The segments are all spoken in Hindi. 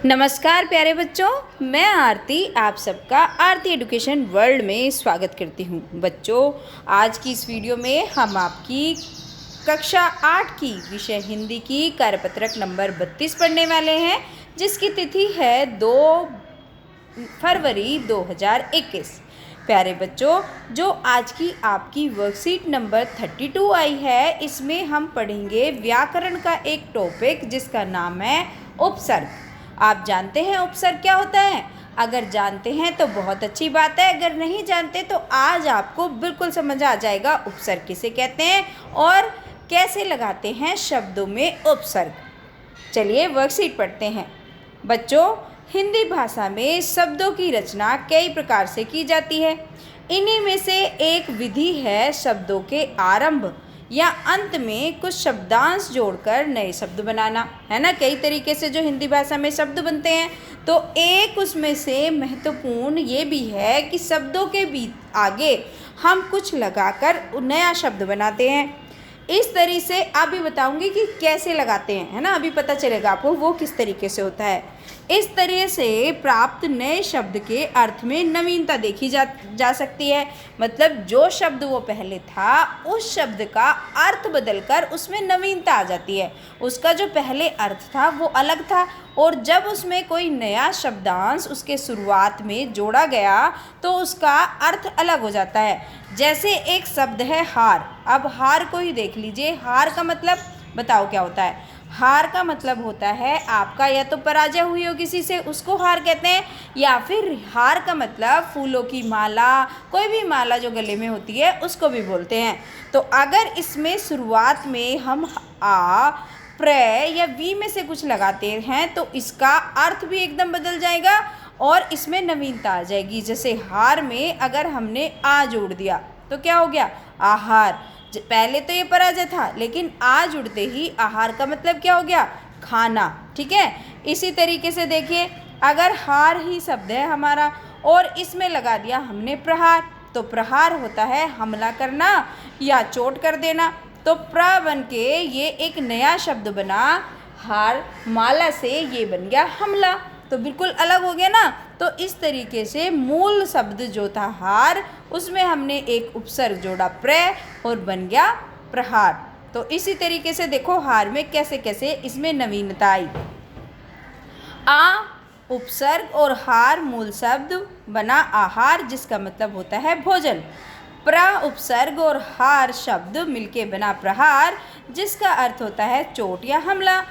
नमस्कार प्यारे बच्चों, मैं आरती आप सबका आरती एजुकेशन वर्ल्ड में स्वागत करती हूँ। बच्चों, आज की इस वीडियो में हम आपकी कक्षा 8 की विषय हिंदी की कार्यपत्रक नंबर 32 पढ़ने वाले हैं, जिसकी तिथि है 2 फरवरी 2021। प्यारे बच्चों, जो आज की आपकी वर्कशीट नंबर 32 आई है, इसमें हम पढ़ेंगे व्याकरण का एक टॉपिक जिसका नाम है उपसर्ग। आप जानते हैं उपसर्ग क्या होता है? अगर जानते हैं तो बहुत अच्छी बात है, अगर नहीं जानते तो आज आपको बिल्कुल समझ आ जाएगा उपसर्ग किसे कहते हैं और कैसे लगाते हैं शब्दों में उपसर्ग। चलिए वर्कशीट पढ़ते हैं। बच्चों, हिंदी भाषा में शब्दों की रचना कई प्रकार से की जाती है। इन्हीं में से एक विधि है शब्दों के आरंभ या अंत में कुछ शब्दांश जोड़कर नए शब्द बनाना, है ना। कई तरीके से जो हिंदी भाषा में शब्द बनते हैं, तो एक उसमें से महत्वपूर्ण ये भी है कि शब्दों के बीच आगे हम कुछ लगाकर नया शब्द बनाते हैं। इस तरीके से अभी बताऊंगी कि कैसे लगाते हैं, है ना। अभी पता चलेगा आपको वो किस तरीके से होता है। इस तरह से प्राप्त नए शब्द के अर्थ में नवीनता देखी जा सकती है। मतलब जो शब्द वो पहले था, उस शब्द का अर्थ बदलकर उसमें नवीनता आ जाती है। उसका जो पहले अर्थ था वो अलग था, और जब उसमें कोई नया शब्दांश उसके शुरुआत में जोड़ा गया तो उसका अर्थ अलग हो जाता है। जैसे एक शब्द है हार। अब हार को ही देख लीजिए। हार का मतलब बताओ क्या होता है? हार का मतलब होता है आपका या तो पराजय हुई हो किसी से, उसको हार कहते हैं, या फिर हार का मतलब फूलों की माला, कोई भी माला जो गले में होती है उसको भी बोलते हैं। तो अगर इसमें शुरुआत में हम आ, प्र या वी में से कुछ लगाते हैं तो इसका अर्थ भी एकदम बदल जाएगा और इसमें नवीनता आ जाएगी। जैसे हार में अगर हमने आ जोड़ दिया तो क्या हो गया? आहार। पहले तो ये पराजय था, लेकिन आ जुड़ते ही आहार का मतलब क्या हो गया? खाना। ठीक है। इसी तरीके से देखिए, अगर हार ही शब्द है हमारा और इसमें लगा दिया हमने प्रहार, तो प्रहार होता है हमला करना या चोट कर देना। तो प्र बन के ये एक नया शब्द बना, हार माला से ये बन गया हमला। तो बिल्कुल अलग हो गया ना। तो इस तरीके से मूल शब्द जो था हार, उसमें हमने एक उपसर्ग जोड़ा प्र और बन गया प्रहार। तो इसी तरीके से देखो हार में कैसे कैसे इसमें नवीनता आई। आ उपसर्ग और हार मूल शब्द बना आहार, जिसका मतलब होता है भोजन। प्र उपसर्ग और हार शब्द मिलके बना प्रहार, जिसका अर्थ होता है चोट या हमला।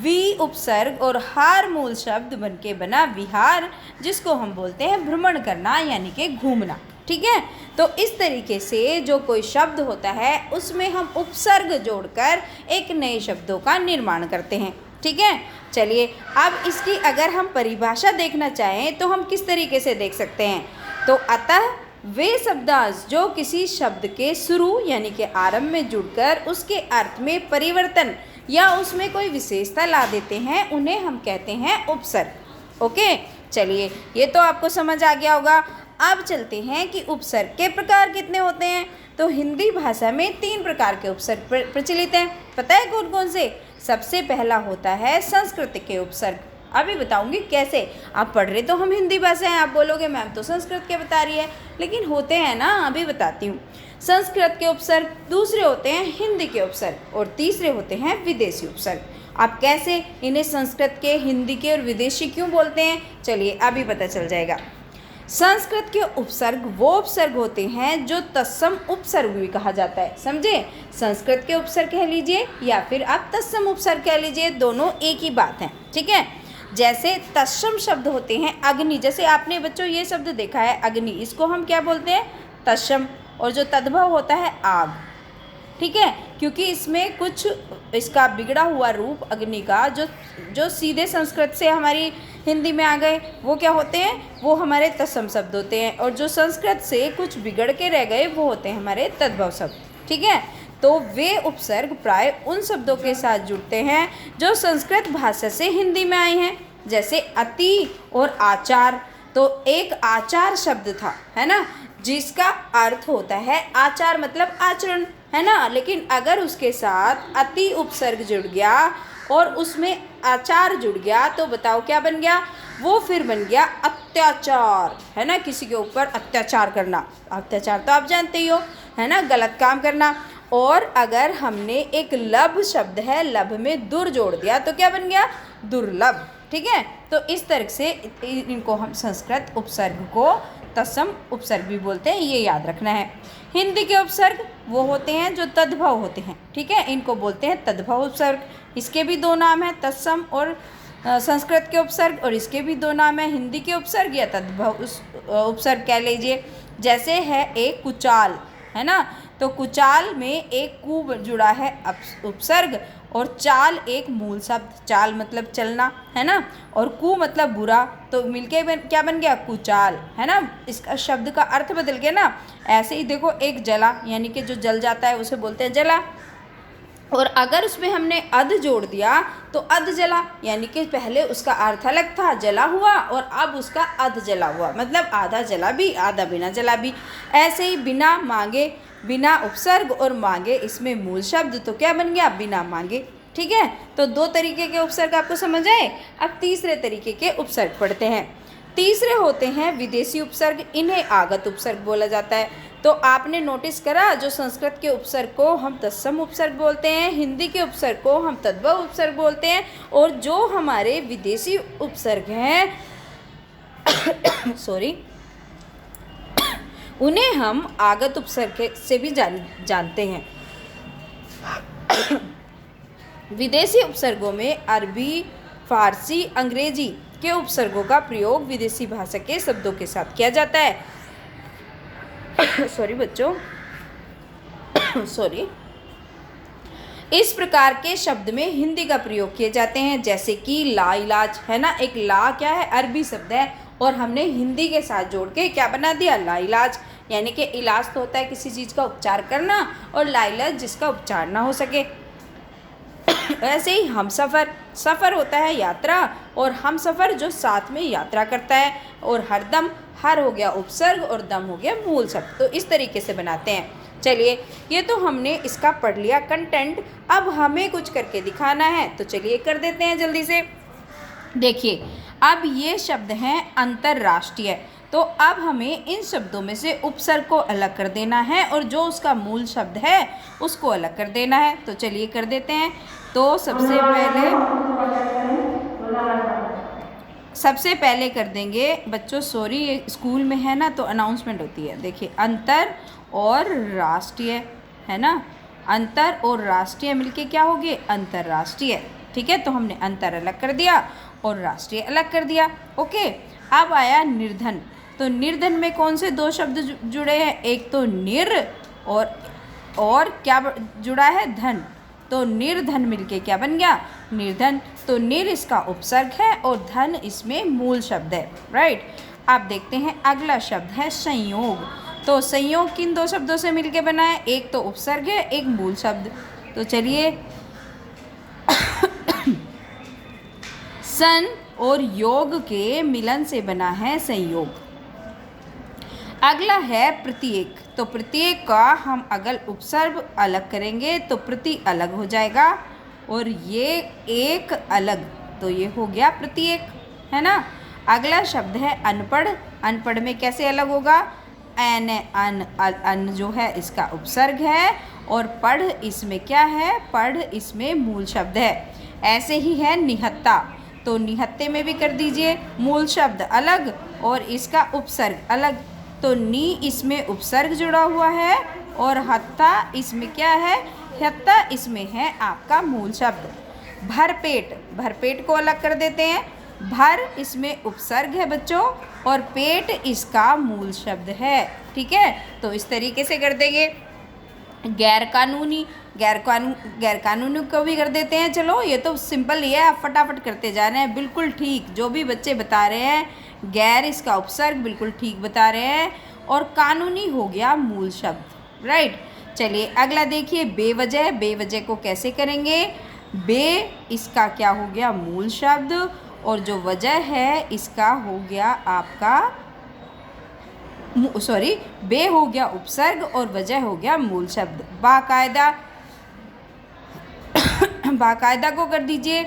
वी उपसर्ग और हार मूल शब्द बनके बना विहार, जिसको हम बोलते हैं भ्रमण करना यानी कि घूमना। ठीक है। तो इस तरीके से जो कोई शब्द होता है उसमें हम उपसर्ग जोड़कर एक नए शब्दों का निर्माण करते हैं। ठीक है। चलिए अब इसकी अगर हम परिभाषा देखना चाहें तो हम किस तरीके से देख सकते हैं? तो अतः वे शब्दांश जो किसी शब्द के शुरू यानी कि आरंभ में जुड़कर उसके अर्थ में परिवर्तन या उसमें कोई विशेषता ला देते हैं, उन्हें हम कहते हैं उपसर्ग। ओके, चलिए ये तो आपको समझ आ गया होगा। अब चलते हैं कि उपसर्ग के प्रकार कितने होते हैं। तो हिंदी भाषा में 3 प्रकार के उपसर्ग प्रचलित हैं। पता है कौन कौन से? सबसे पहला होता है संस्कृत के उपसर्ग। अभी बताऊंगी कैसे। आप पढ़ रहे तो हम हिंदी भाषा हैं, आप बोलोगे मैम तो संस्कृत के बता रही है, लेकिन होते हैं ना, अभी बताती हूँ। संस्कृत के उपसर्ग, दूसरे होते हैं हिंदी के उपसर्ग, और तीसरे होते हैं विदेशी उपसर्ग। आप कैसे इन्हें संस्कृत के, हिंदी के और विदेशी क्यों बोलते हैं, चलिए अभी पता चल जाएगा। संस्कृत के उपसर्ग वो उपसर्ग होते हैं जो तत्सम उपसर्ग भी कहा जाता है। समझे? संस्कृत के उपसर्ग कह लीजिए या फिर आप तत्सम उपसर्ग कह लीजिए, दोनों एक ही बात है। ठीक है। जैसे तत्सम शब्द होते हैं अग्नि, जैसे आपने बच्चों ये शब्द देखा है अग्नि, इसको हम क्या बोलते हैं? तत्सम। और जो तद्भव होता है आग। ठीक है। क्योंकि इसमें कुछ इसका बिगड़ा हुआ रूप अग्नि का जो सीधे संस्कृत से हमारी हिंदी में आ गए, वो क्या होते हैं? वो हमारे तत्सम शब्द होते हैं, और जो संस्कृत से कुछ बिगड़ के रह गए वो होते हैं हमारे तद्भव शब्द। ठीक है। तो वे उपसर्ग प्राय उन शब्दों के साथ जुड़ते हैं जो संस्कृत भाषा से हिंदी में आए हैं। जैसे अति और आचार। तो एक आचार शब्द था, है ना, जिसका अर्थ होता है आचार मतलब आचरण, है ना। लेकिन अगर उसके साथ अति उपसर्ग जुड़ गया और उसमें आचार जुड़ गया तो बताओ क्या बन गया, वो फिर बन गया अत्याचार, है ना। किसी के ऊपर अत्याचार करना, अत्याचार तो आप जानते ही हो, है ना, गलत काम करना। और अगर हमने एक लब शब्द है, लब में दुर जोड़ दिया तो क्या बन गया, दुर्लभ, ठीक है। तो इस तरह से इनको हम संस्कृत उपसर्ग को तत्सम उपसर्ग भी बोलते हैं, ये याद रखना है। हिंदी के उपसर्ग वो होते हैं जो तद्भव होते हैं, ठीक है, इनको बोलते हैं तद्भव उपसर्ग। इसके भी दो नाम हैं, तत्सम और संस्कृत के उपसर्ग, और इसके भी दो नाम हैं, हिंदी के उपसर्ग या तद्भव उपसर्ग कह लीजिए। जैसे है एक कुचाल, है ना, तो कुचाल में एक कु जुड़ा है उपसर्ग, और चाल एक मूल शब्द, चाल मतलब चलना, है ना, और कु मतलब बुरा, तो मिलके क्या बन गया, कुचाल, है ना। इसका शब्द का अर्थ बदल गया ना। ऐसे ही देखो एक जला, यानी कि जो जल जाता है उसे बोलते हैं जला, और अगर उसमें हमने अध जोड़ दिया तो अध जला, यानी कि पहले उसका अर्थ अलग था, जला हुआ, और अब उसका अध जला हुआ, मतलब आधा जला भी आधा बिना जला भी। ऐसे ही बिना मांगे, बिना उपसर्ग और मांगे, इसमें मूल शब्द तो क्या बन गया, बिना मांगे, ठीक है। तो दो तरीके के उपसर्ग आपको समझ आए। अब तीसरे तरीके के उपसर्ग पढ़ते हैं। तीसरे होते हैं विदेशी उपसर्ग, इन्हें आगत उपसर्ग बोला जाता है। तो आपने नोटिस करा, जो संस्कृत के उपसर्ग को हम तत्सम उपसर्ग बोलते हैं, हिंदी के उपसर्ग को हम तद्भव उपसर्ग बोलते हैं, और जो हमारे विदेशी उपसर्ग हैं सॉरी, उन्हें हम आगत उपसर्ग से भी जानते हैं। विदेशी उपसर्गों में अरबी, फारसी, अंग्रेजी के उपसर्गों का प्रयोग विदेशी भाषा के शब्दों के साथ किया जाता है। सॉरी बच्चों, सॉरी। इस प्रकार के शब्द में हिंदी का प्रयोग किए जाते हैं, जैसे कि ला इलाज, है ना, एक ला क्या है, अरबी शब्द है, और हमने हिंदी के साथ जोड़ के क्या बना दिया, ला इलाज। यानी कि इलाज तो होता है किसी चीज़ का उपचार करना, और ला इलाज जिसका उपचार ना हो सके। ऐसे ही हम सफ़र, सफ़र होता है यात्रा, और हम सफ़र जो साथ में यात्रा करता है, और हरदम, हर हो गया उपसर्ग और दम हो गया मूल शब्द। तो इस तरीके से बनाते हैं। चलिए, ये तो हमने इसका पढ़ लिया कंटेंट, अब हमें कुछ करके दिखाना है, तो चलिए कर देते हैं जल्दी से। देखिए, अब ये शब्द हैं अंतर्राष्ट्रीय, तो अब हमें इन शब्दों में से उपसर्ग को अलग कर देना है, और जो उसका मूल शब्द है उसको अलग कर देना है। तो चलिए कर देते हैं। तो सबसे पहले कर देंगे बच्चों, सॉरी ये स्कूल में है ना तो अनाउंसमेंट होती है। देखिए, अंतर और राष्ट्रीय, है ना, अंतर और राष्ट्रीय मिलके क्या हो गए, अंतर्राष्ट्रीय, ठीक है। तो हमने अंतर अलग कर दिया और राष्ट्रीय अलग कर दिया, ओके। अब आया निर्धन, तो निर्धन में कौन से दो शब्द जुड़े हैं, एक तो निर और क्या जुड़ा है, धन, तो निर्धन मिलके क्या बन गया, निर्धन। तो निर इसका उपसर्ग है और धन इसमें मूल शब्द है, राइट। आप देखते हैं अगला शब्द है संयोग, तो संयोग किन दो शब्दों से मिलके बना है, एक तो उपसर्ग है, एक मूल शब्द। तो चलिए सन और योग के मिलन से बना है संयोग। अगला है प्रत्येक, तो प्रत्येक का हम अगर उपसर्ग अलग करेंगे तो प्रति अलग हो जाएगा, और ये एक अलग, तो ये हो गया प्रत्येक, है ना। अगला शब्द है अनपढ़, अनपढ़ में कैसे अलग होगा, एन, अन जो है इसका उपसर्ग है, और पढ़ इसमें क्या है, पढ़ इसमें मूल शब्द है। ऐसे ही है निहत्ता, तो निहत्ते में भी कर दीजिए, मूल शब्द अलग और इसका उपसर्ग अलग। तो नी इसमें उपसर्ग जुड़ा हुआ है, और हत्ता इसमें क्या है, हत्ता इसमें है आपका मूल शब्द। भरपेट, भरपेट को अलग कर देते हैं, भर इसमें उपसर्ग है बच्चों, और पेट इसका मूल शब्द है, ठीक है। तो इस तरीके से कर देंगे। गैर कानूनी, गैर कानूनी को भी कर देते हैं। चलो, ये तो सिंपल ही है, आप फटाफट करते जा रहे हैं, बिल्कुल ठीक, जो भी बच्चे बता रहे हैं। गैर इसका उपसर्ग बिल्कुल ठीक बता रहे हैं, और कानूनी हो गया मूल शब्द, राइट। चलिए अगला देखिए, बेवजह, बेवजह को कैसे करेंगे, बे इसका क्या हो गया, मूल शब्द, और जो वजह है इसका हो गया आपका, सॉरी, बे हो गया उपसर्ग और वजह हो गया मूल शब्द। बाकायदा बाकायदा को कर दीजिए।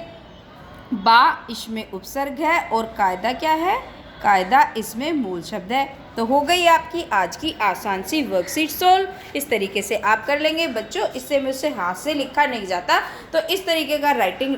बा इसमें उपसर्ग है और कायदा क्या है? कायदा इसमें मूल शब्द है। तो हो गई आपकी आज की आसान सी वर्कशीट सोल्व। इस तरीके से आप कर लेंगे बच्चों। इससे मुझसे हाथ से लिखा नहीं जाता, तो इस तरीके का राइटिंग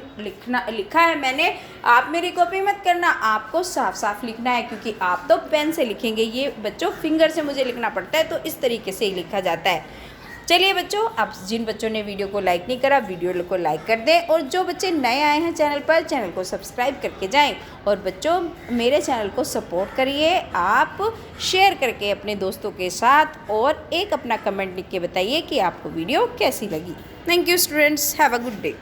लिखा है मैंने। आप मेरी कॉपी मत करना, आपको साफ साफ लिखना है, क्योंकि आप तो पेन से लिखेंगे, ये बच्चों फिंगर से मुझे लिखना पड़ता है, तो इस तरीके से ही लिखा जाता है। चलिए बच्चों, अब जिन बच्चों ने वीडियो को लाइक नहीं करा, वीडियो को लाइक कर दें, और जो बच्चे नए आए हैं चैनल पर, चैनल को सब्सक्राइब करके जाएं। और बच्चों मेरे चैनल को सपोर्ट करिए आप शेयर करके अपने दोस्तों के साथ, और एक अपना कमेंट लिख के बताइए कि आपको वीडियो कैसी लगी। Thank you students, have a good day.